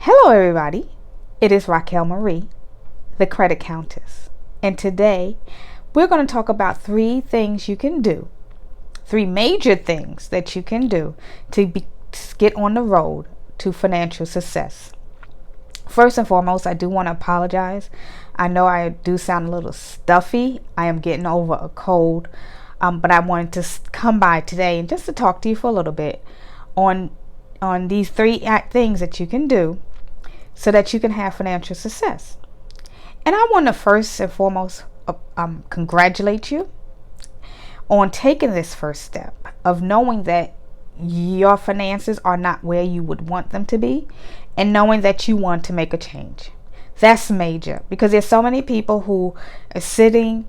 Hello everybody, it is Raquel Marie, the Credit Countess, and today we're going to talk about three things you can do, three major things that you can do to get on the road to financial success. First and foremost, I do want to apologize. I know I do sound a little stuffy. I am getting over a cold, but I wanted to come by today and just to talk to you for a little bit on these three things that you can do so that you can have financial success. And I want to first and foremost congratulate you on taking this first step of knowing that your finances are not where you would want them to be and knowing that you want to make a change. That's major, because there's so many people who are sitting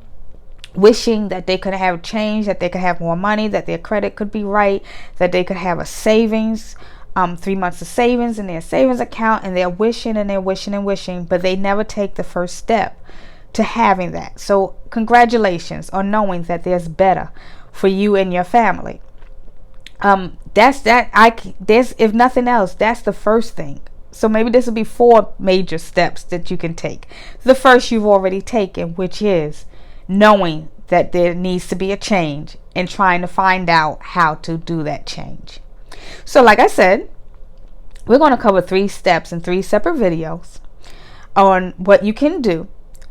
wishing that they could have change, that they could have more money, that their credit could be right, that they could have a savings, 3 months of savings in their savings account, and they're wishing and they're wishing and wishing, but they never take the first step to having that. So congratulations on knowing that there's better for you and your family. If nothing else, that's the first thing. So maybe this will be 4 major steps that you can take. The first you've already taken, which is knowing that there needs to be a change and trying to find out how to do that change. So like I said, we're going to cover 3 steps in 3 separate videos on what you can do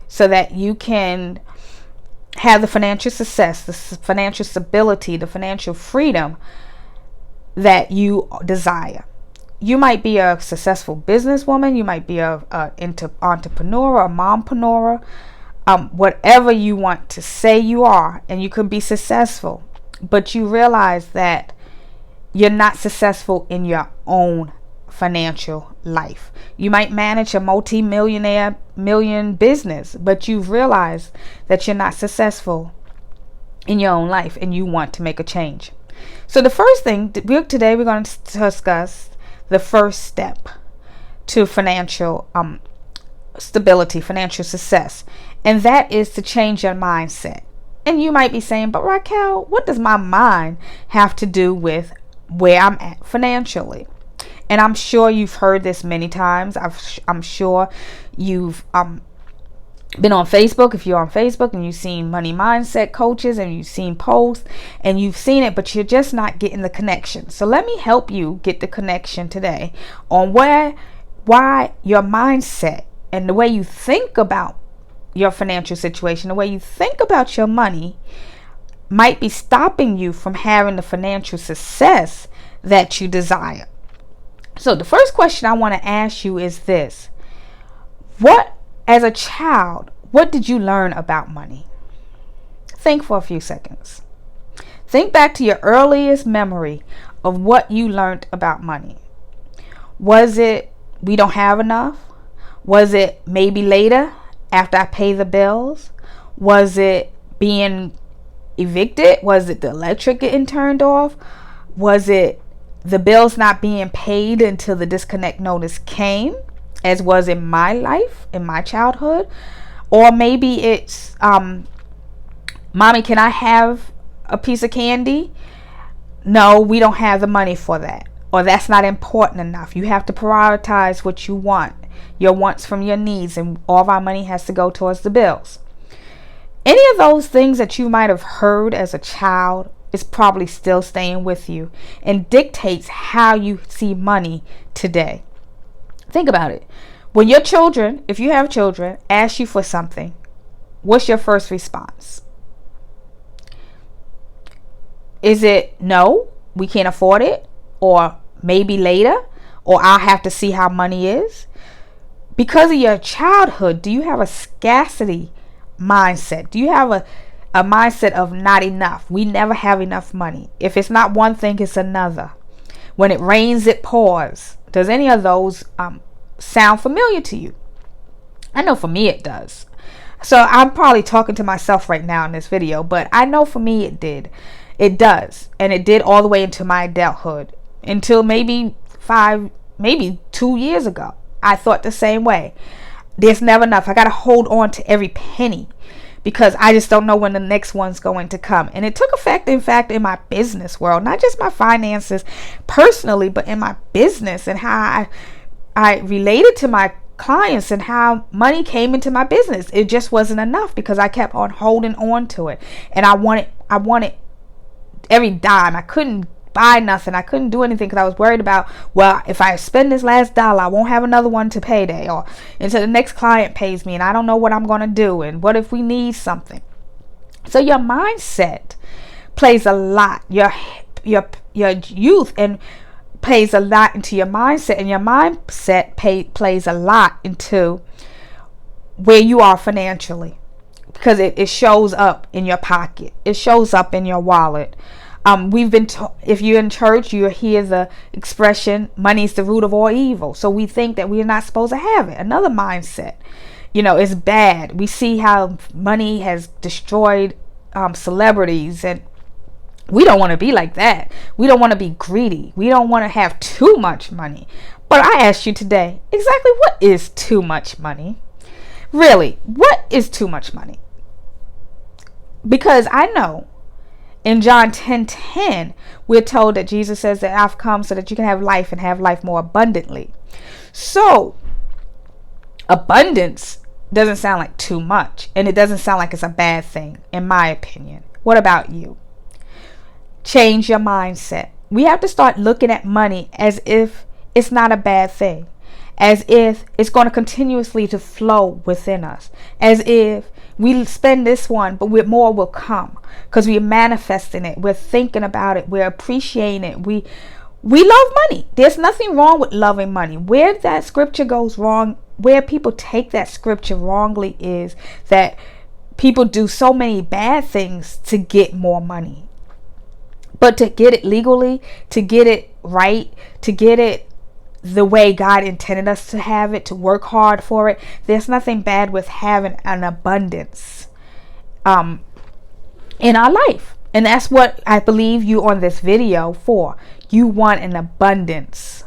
so that you can have the financial success, the financial stability, the financial freedom that you desire. You might be a successful businesswoman, you might be a entrepreneur, a mompreneur, whatever you want to say you are, and you could be successful, but you realize that you're not successful in your own financial life. You might manage a multi-million business, but you've realized that you're not successful in your own life and you want to make a change. So the first thing, today we're going to discuss the first step to financial stability, financial success, and that is to change your mindset. And you might be saying, but Raquel, what does my mind have to do with where I'm at financially? And I'm sure you've heard this many times. I'm sure you've been on Facebook, if you're on Facebook, and you've seen money mindset coaches and you've seen posts and you've seen it, but you're just not getting the connection. So let me help you get the connection today on why your mindset and the way you think about your financial situation, the way you think about your money might be stopping you from having the financial success that you desire. So the first question I want to ask you is this: as a child, what did you learn about money? Think for a few seconds. Think back to your earliest memory of what you learned about money. Was it, we don't have enough? Was it maybe later after I pay the bills? Was it being evicted? Was it the electric getting turned off? Was it the bills not being paid until the disconnect notice came, as was in my life, in my childhood? Or maybe it's, Mommy, can I have a piece of candy? No, we don't have the money for that. Or that's not important enough. You have to prioritize what you want, your wants from your needs, and all of our money has to go towards the bills. Any of those things that you might have heard as a child is probably still staying with you and dictates how you see money today. Think about it. When your children, if you have children, ask you for something, what's your first response? Is it no, we can't afford it? Or maybe later? Or I'll have to see how money is? Because of your childhood, do you have a scarcity mindset? Do you have a mindset of not enough? We never have enough money. If it's not one thing, it's another. When it rains, it pours. Does any of those sound familiar to you? I know for me it does. So I'm probably talking to myself right now in this video, but I know for me it did. It does. And it did all the way into my adulthood, until maybe 2 years ago. I thought the same way. There's never enough. I got to hold on to every penny because I just don't know when the next one's going to come. And it took effect, in fact, in my business world, not just my finances personally, but in my business and how I related to my clients and how money came into my business. It just wasn't enough because I kept on holding on to it. And I wanted every dime. I couldn't buy nothing. I couldn't do anything because I was worried about, well, if I spend this last dollar, I won't have another one to payday, or until the next client pays me, and I don't know what I'm going to do, and what if we need something. So your mindset plays a lot. Your youth and plays a lot into your mindset, and your mindset plays a lot into where you are financially, because it shows up in your pocket. It shows up in your wallet. We've been if you're in church, you hear the expression, money is the root of all evil. So we think that we're not supposed to have it. Another mindset, is bad. We see how money has destroyed celebrities, and we don't want to be like that. We don't want to be greedy. We don't want to have too much money. But I ask you today, exactly what is too much money? Really, what is too much money? Because I know in John 10:10, we're told that Jesus says that I've come so that you can have life and have life more abundantly. So abundance doesn't sound like too much, and it doesn't sound like it's a bad thing, in my opinion. What about you? Change your mindset. We have to start looking at money as if it's not a bad thing, as if it's going to continuously to flow within us, as if we spend this one, but more will come because we're manifesting it. We're thinking about it. We're appreciating it. We love money. There's nothing wrong with loving money. Where that scripture goes wrong, where people take that scripture wrongly, is that people do so many bad things to get more money. But to get it legally, to get it right, to get it the way God intended us to have it, to work hard for it, there's nothing bad with having an abundance in our life. And that's what I believe you on this video for. You want an abundance.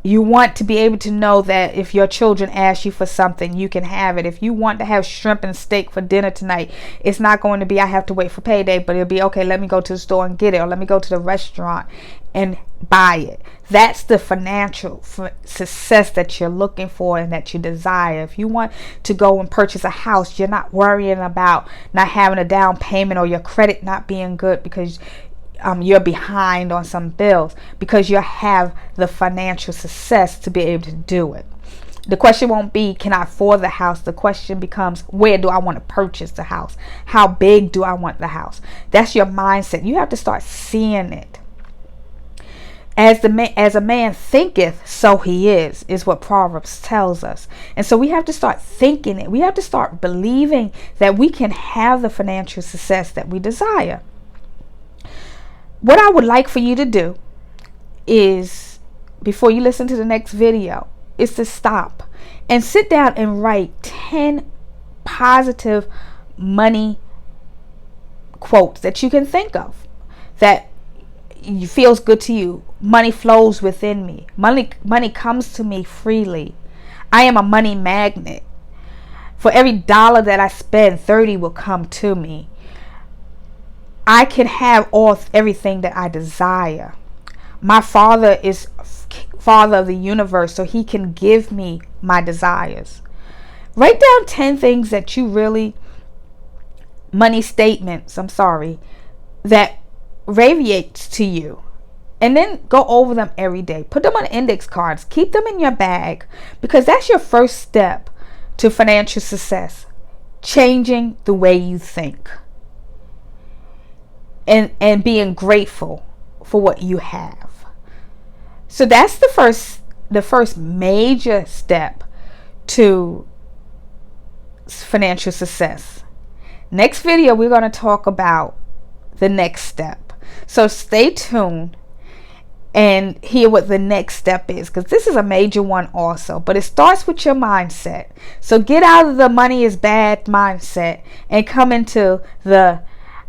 You want to be able to know that if your children ask you for something, you can have it. If you want to have shrimp and steak for dinner tonight, it's not going to be I have to wait for payday, but it'll be okay, let me go to the store and get it, or let me go to the restaurant and buy it. That's the financial success that you're looking for and that you desire. If you want to go and purchase a house, you're not worrying about not having a down payment or your credit not being good because you're behind on some bills, because you have the financial success to be able to do it. The question won't be, can I afford the house? The question becomes, where do I want to purchase the house? How big do I want the house? That's your mindset. You have to start seeing it. As a man thinketh, so he is what Proverbs tells us. And so we have to start thinking it. We have to start believing that we can have the financial success that we desire. What I would like for you to do is, before you listen to the next video, is to stop and sit down and write 10 positive money quotes that you can think of that feels good to you. Money flows within me. Money comes to me freely. I am a money magnet. For every dollar that I spend, 30 will come to me. I can have everything that I desire. My Father is Father of the universe, so he can give me my desires. Write down 10 things that you really, money statements, that radiates to you. And then go over them every day. Put them on index cards. Keep them in your bag, because that's your first step to financial success. Changing the way you think. And being grateful for what you have. So that's the first major step to financial success. Next video, we're going to talk about the next step. So stay tuned and hear what the next step is, because this is a major one also. But it starts with your mindset. So get out of the money is bad mindset and come into the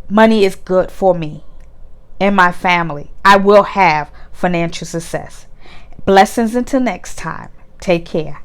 money is good for me and my family. I will have financial success. Blessings until next time. Take care.